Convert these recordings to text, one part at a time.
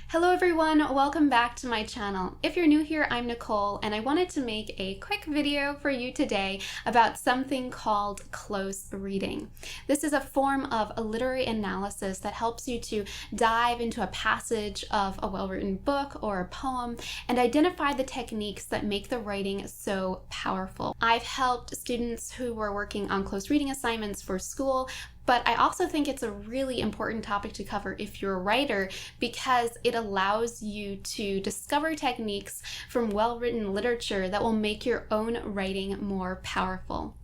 Hello everyone, welcome back to my channel. If you're new here, I'm Nicole, and I wanted to make a quick video for you today about something called close reading. This is a form of a literary analysis that helps you to dive into a passage of a well-written book or a poem and identify the techniques that make the writing so powerful. I've helped students who were working on close reading assignments for school, but I also think it's a really important topic to cover if you're a writer because it allows you to discover techniques from well-written literature that will make your own writing more powerful.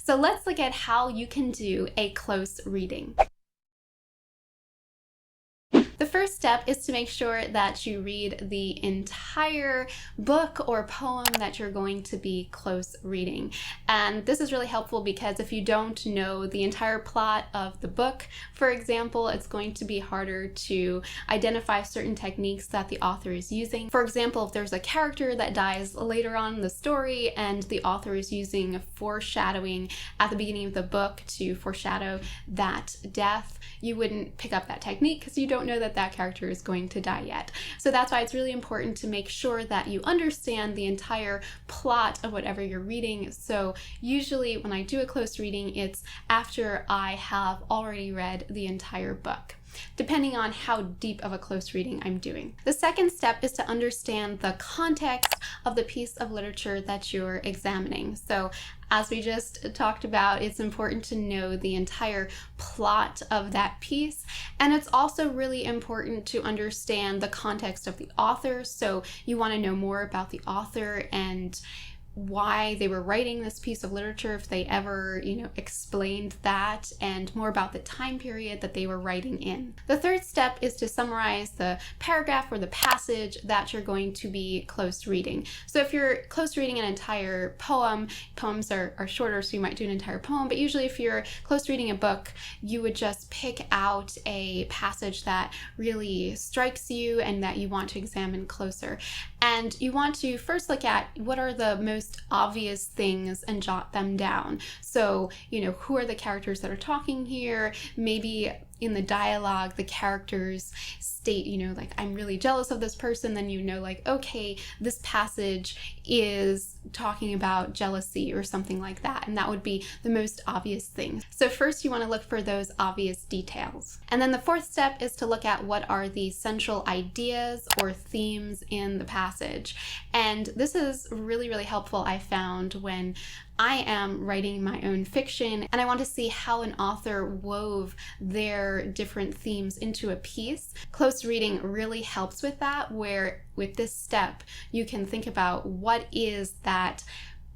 So let's look at how you can do a close reading. The first step is to make sure that you read the entire book or poem that you're going to be close reading. And this is really helpful because if you don't know the entire plot of the book, for example, it's going to be harder to identify certain techniques that the author is using. For example, if there's a character that dies later on in the story and the author is using foreshadowing at the beginning of the book to foreshadow that death, you wouldn't pick up that technique because you don't know that character is going to die yet. So that's why it's really important to make sure that you understand the entire plot of whatever you're reading. So usually when I do a close reading, it's after I have already read the entire book, depending on how deep of a close reading I'm doing. The second step is to understand the context of the piece of literature that you're examining. So as we just talked about, it's important to know the entire plot of that piece. And it's also really important to understand the context of the author. So you want to know more about the author and why they were writing this piece of literature, if they ever, explained that, and more about the time period that they were writing in. The third step is to summarize the paragraph or the passage that you're going to be close reading. So if you're close reading an entire poem, poems are shorter, so you might do an entire poem, but usually if you're close reading a book, you would just pick out a passage that really strikes you and that you want to examine closer. And you want to first look at what are the most obvious things and jot them down. So, who are the characters that are talking here? Maybe in the dialogue, the characters state, like, I'm really jealous of this person. Then okay, this passage is talking about jealousy or something like that. And that would be the most obvious thing. So first you want to look for those obvious details. And then the fourth step is to look at what are the central ideas or themes in the passage. And this is really, really helpful, I found, when I am writing my own fiction and I want to see how an author wove their different themes into a piece. Close reading really helps with that, where with this step you can think about what is that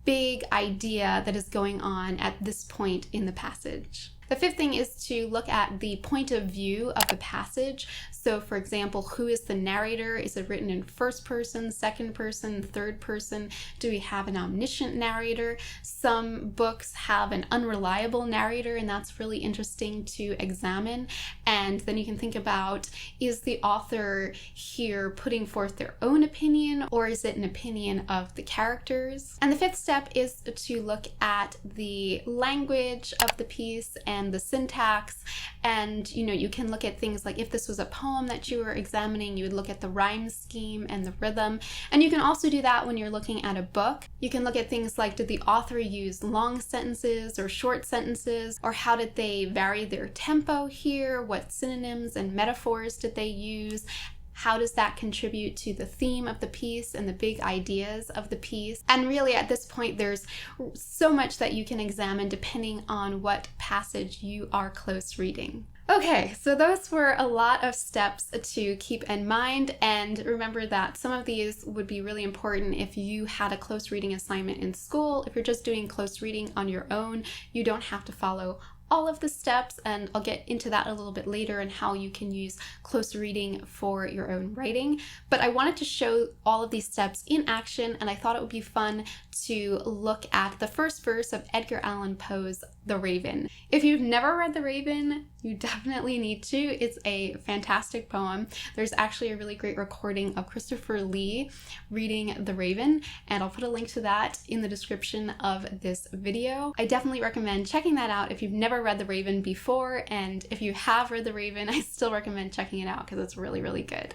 big idea that is going on at this point in the passage. The fifth thing is to look at the point of view of the passage. So for example, who is the narrator? Is it written in first person, second person, third person? Do we have an omniscient narrator? Some books have an unreliable narrator, and that's really interesting to examine. And then you can think about, is the author here putting forth their own opinion, or is it an opinion of the characters? And the fifth step is to look at the language of the piece and the syntax. And you can look at things like, if this was a poem that you were examining, you would look at the rhyme scheme and the rhythm. And you can also do that when you're looking at a book. You can look at things like, did the author use long sentences or short sentences, or how did they vary their tempo here? What synonyms and metaphors did they use? How does that contribute to the theme of the piece and the big ideas of the piece? And really at this point, there's so much that you can examine depending on what passage you are close reading. Okay, so those were a lot of steps to keep in mind, and remember that some of these would be really important if you had a close reading assignment in school. If you're just doing close reading on your own, you don't have to follow all of the steps, and I'll get into that a little bit later and how you can use close reading for your own writing. But I wanted to show all of these steps in action, and I thought it would be fun to look at the first verse of Edgar Allan Poe's The Raven. If you've never read The Raven, you definitely need to. It's a fantastic poem. There's actually a really great recording of Christopher Lee reading The Raven, and I'll put a link to that in the description of this video. I definitely recommend checking that out if you've never read The Raven before, and if you have read The Raven, I still recommend checking it out because it's really, really good.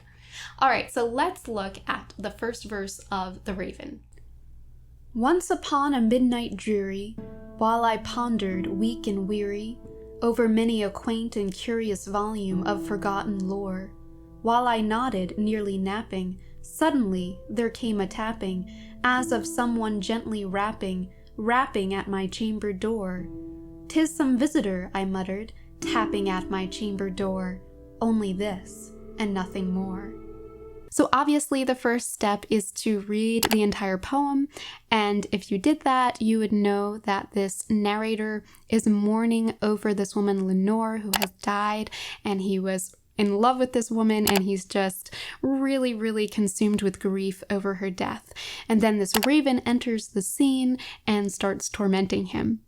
All right, so let's look at the first verse of The Raven. Once upon a midnight dreary, while I pondered, weak and weary, over many a quaint and curious volume of forgotten lore, while I nodded, nearly napping, suddenly there came a tapping, as of someone gently rapping at my chamber door. "'Tis some visitor," I muttered, tapping at my chamber door. Only this, and nothing more. So obviously the first step is to read the entire poem, and if you did that, you would know that this narrator is mourning over this woman Lenore who has died, and he was in love with this woman, and he's just really, really consumed with grief over her death. And then this raven enters the scene and starts tormenting him.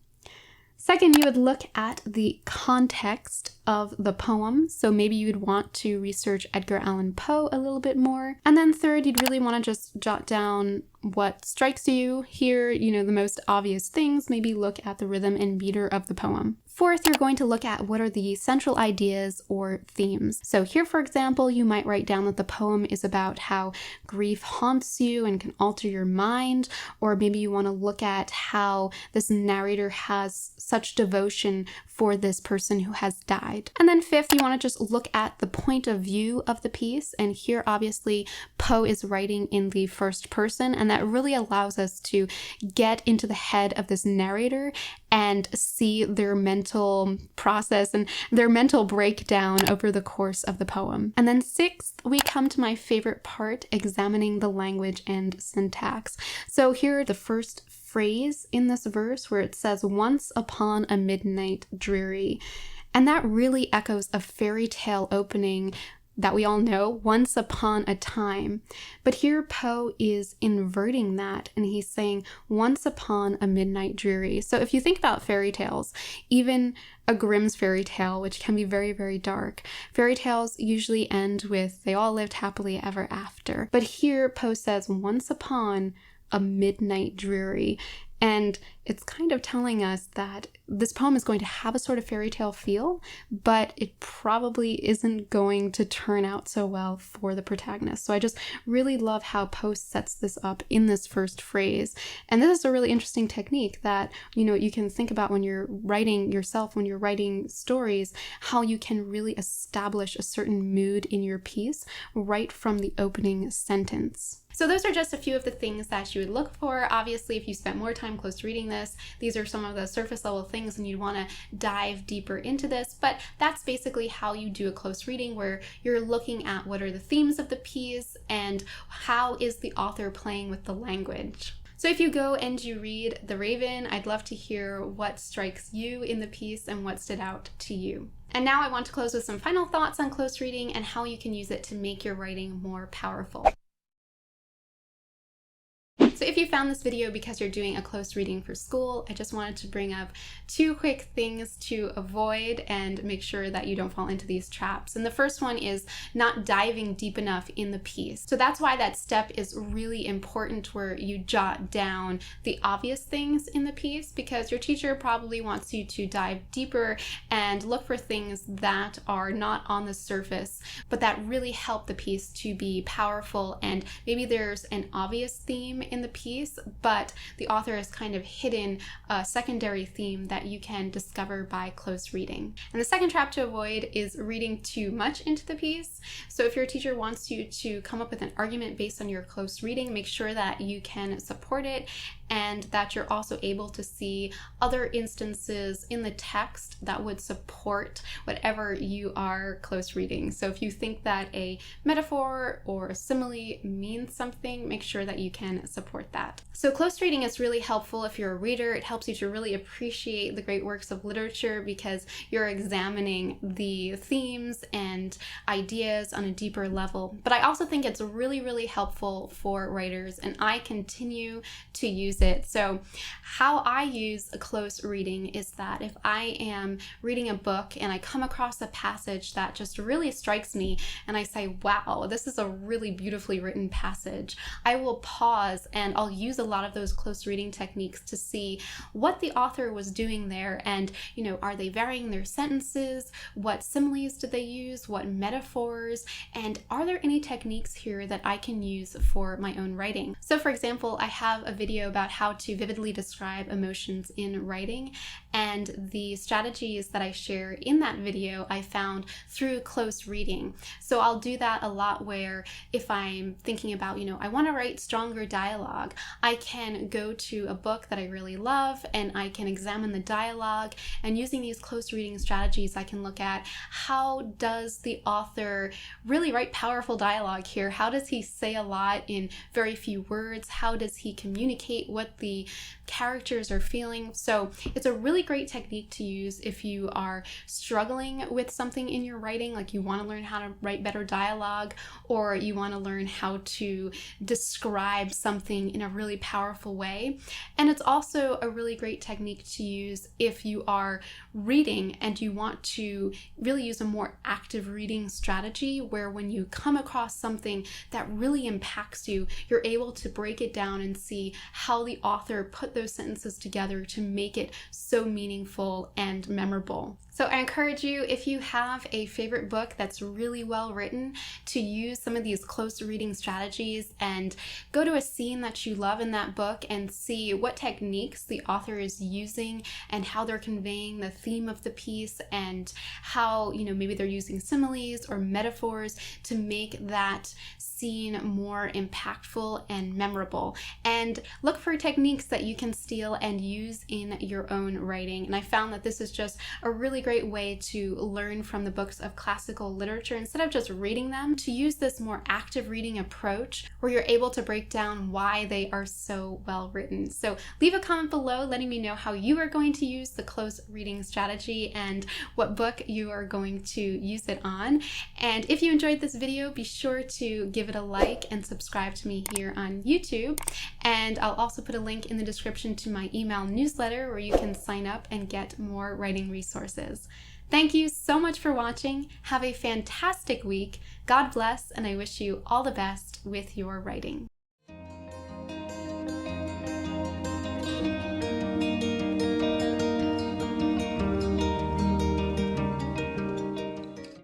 Second, you would look at the context of the poem. So maybe you would want to research Edgar Allan Poe a little bit more. And then third, you'd really want to just jot down what strikes you here, the most obvious things. Maybe look at the rhythm and meter of the poem. Fourth, you're going to look at what are the central ideas or themes. So here, for example, you might write down that the poem is about how grief haunts you and can alter your mind, or maybe you want to look at how this narrator has such devotion for this person who has died. And then fifth, you want to just look at the point of view of the piece. And here, obviously, Poe is writing in the first person, and that really allows us to get into the head of this narrator and see their mental process and their mental breakdown over the course of the poem. And then sixth, we come to my favorite part, examining the language and syntax. So here, the first phrase in this verse where it says, "Once upon a midnight dreary." And that really echoes a fairy tale opening that we all know, once upon a time. But here Poe is inverting that, and he's saying, once upon a midnight dreary. So if you think about fairy tales, even a Grimm's fairy tale, which can be very, very dark, fairy tales usually end with, they all lived happily ever after. But here Poe says, once upon a midnight dreary. And it's kind of telling us that this poem is going to have a sort of fairy tale feel, but it probably isn't going to turn out so well for the protagonist. So I just really love how Poe sets this up in this first phrase. And this is a really interesting technique that, you can think about when you're writing yourself, when you're writing stories, how you can really establish a certain mood in your piece right from the opening sentence. So those are just a few of the things that you would look for. Obviously, if you spent more time close reading this, these are some of the surface level things and you'd want to dive deeper into this. But that's basically how you do a close reading, where you're looking at what are the themes of the piece and how is the author playing with the language. So if you go and you read The Raven, I'd love to hear what strikes you in the piece and what stood out to you. And now I want to close with some final thoughts on close reading and how you can use it to make your writing more powerful. So if you found this video because you're doing a close reading for school, I just wanted to bring up 2 quick things to avoid and make sure that you don't fall into these traps. And the first one is not diving deep enough in the piece. So that's why that step is really important, where you jot down the obvious things in the piece, because your teacher probably wants you to dive deeper and look for things that are not on the surface, but that really help the piece to be powerful. And maybe there's an obvious theme in the piece, but the author has kind of hidden a secondary theme that you can discover by close reading. And the second trap to avoid is reading too much into the piece. So if your teacher wants you to come up with an argument based on your close reading, make sure that you can support it and that you're also able to see other instances in the text that would support whatever you are close reading. So if you think that a metaphor or a simile means something, make sure that you can support that. So close reading is really helpful if you're a reader. It helps you to really appreciate the great works of literature because you're examining the themes and ideas on a deeper level. But I also think it's really, really helpful for writers, and I continue to use use it. So how I use a close reading is that if I am reading a book and I come across a passage that just really strikes me and I say, wow, this is a really beautifully written passage, I will pause and I'll use a lot of those close reading techniques to see what the author was doing there. And, are they varying their sentences? What similes did they use? What metaphors? And are there any techniques here that I can use for my own writing? So for example, I have a video about how to vividly describe emotions in writing, and the strategies that I share in that video I found through close reading. So I'll do that a lot where if I'm thinking about, I want to write stronger dialogue, I can go to a book that I really love and I can examine the dialogue, and using these close reading strategies I can look at how does the author really write powerful dialogue here? How does he say a lot in very few words? How does he communicate what the characters are feeling? So it's a really great technique to use if you are struggling with something in your writing, like you want to learn how to write better dialogue, or you want to learn how to describe something in a really powerful way. And it's also a really great technique to use if you are reading and you want to really use a more active reading strategy, where when you come across something that really impacts you, you're able to break it down and see how the author put those sentences together to make it so meaningful and memorable. So I encourage you, if you have a favorite book that's really well written, to use some of these close reading strategies and go to a scene that you love in that book and see what techniques the author is using and how they're conveying the theme of the piece, and how, maybe they're using similes or metaphors to make that scene more impactful and memorable. And look for techniques that you can steal and use in your own writing. And I found that this is just a really great way to learn from the books of classical literature instead of just reading them, to use this more active reading approach where you're able to break down why they are so well written. So leave a comment below letting me know how you are going to use the close reading strategy and what book you are going to use it on. And if you enjoyed this video, be sure to give it a like and subscribe to me here on YouTube. And I'll also put a link in the description to my email newsletter where you can sign up and get more writing resources. Thank you so much for watching. Have a fantastic week. God bless, and I wish you all the best with your writing.